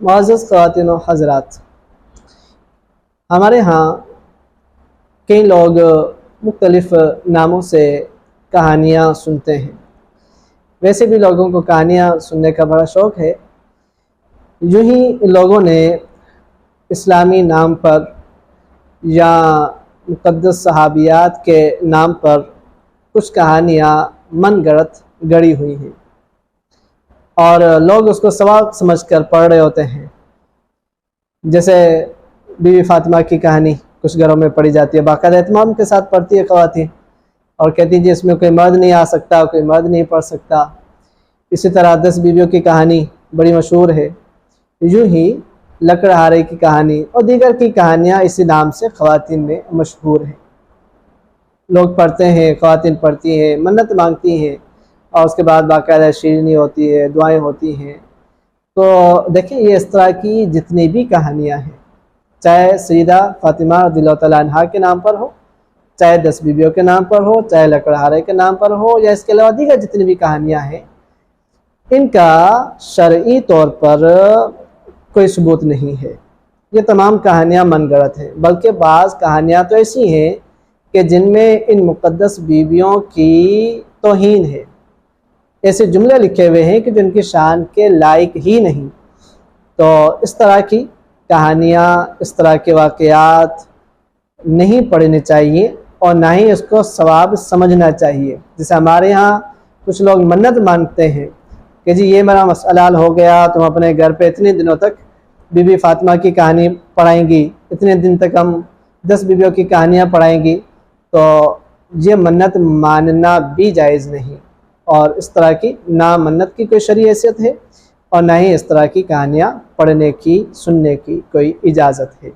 معزز خواتین و حضرات، ہمارے ہاں کئی لوگ مختلف ناموں سے کہانیاں سنتے ہیں۔ ویسے بھی لوگوں کو کہانیاں سننے کا بڑا شوق ہے۔ یوں ہی لوگوں نے اسلامی نام پر یا مقدس صحابیات کے نام پر کچھ کہانیاں من گڑت گڑی ہوئی ہیں، اور لوگ اس کو ثواب سمجھ کر پڑھ رہے ہوتے ہیں۔ جیسے بی بی فاطمہ کی کہانی کچھ گھروں میں پڑھی جاتی ہے، باقاعدہ اہتمام کے ساتھ پڑھتی ہے خواتین، اور کہتی ہیں جی اس میں کوئی مرد نہیں آ سکتا، کوئی مرد نہیں پڑھ سکتا۔ اسی طرح 10 بیویوں کی کہانی بڑی مشہور ہے۔ یوں ہی لکڑہارے کی کہانی اور دیگر کی کہانیاں اسی نام سے خواتین میں مشہور ہیں۔ لوگ پڑھتے ہیں، خواتین پڑھتی ہیں، منت مانگتی ہیں، اور اس کے بعد باقاعدہ شیرینی ہوتی ہے، دعائیں ہوتی ہیں۔ تو دیکھیں، یہ اس طرح کی جتنی بھی کہانیاں ہیں، چاہے سیدہ فاطمہ رضی اللہ تعالیٰ عنہا کے نام پر ہو، چاہے 10 بیویوں کے نام پر ہو، چاہے لکڑہارے کے نام پر ہو، یا اس کے علاوہ دیگر جتنی بھی کہانیاں ہیں، ان کا شرعی طور پر کوئی ثبوت نہیں ہے۔ یہ تمام کہانیاں من گڑت ہیں، بلکہ بعض کہانیاں تو ایسی ہیں کہ جن میں ان مقدس بیویوں کی توہین ہے۔ ایسے جملے لکھے ہوئے ہیں کہ جن کی شان کے لائق ہی نہیں۔ تو اس طرح کی کہانیاں، اس طرح کے واقعات نہیں پڑھنے چاہیے، اور نہ ہی اس کو ثواب سمجھنا چاہیے۔ جیسے ہمارے ہاں کچھ لوگ منت مانگتے ہیں کہ جی یہ میرا مسئلہ حل ہو گیا، تم اپنے گھر پہ اتنے دنوں تک بی بی فاطمہ کی کہانی پڑھائیں گی، اتنے دن تک ہم 10 بیویوں کی کہانیاں پڑھائیں گی۔ تو یہ منت ماننا بھی جائز نہیں، اور اس طرح کی نہ منت کی کوئی شرعی حیثیت ہے، اور نہ ہی اس طرح کی کہانیاں پڑھنے کی، سننے کی کوئی اجازت ہے۔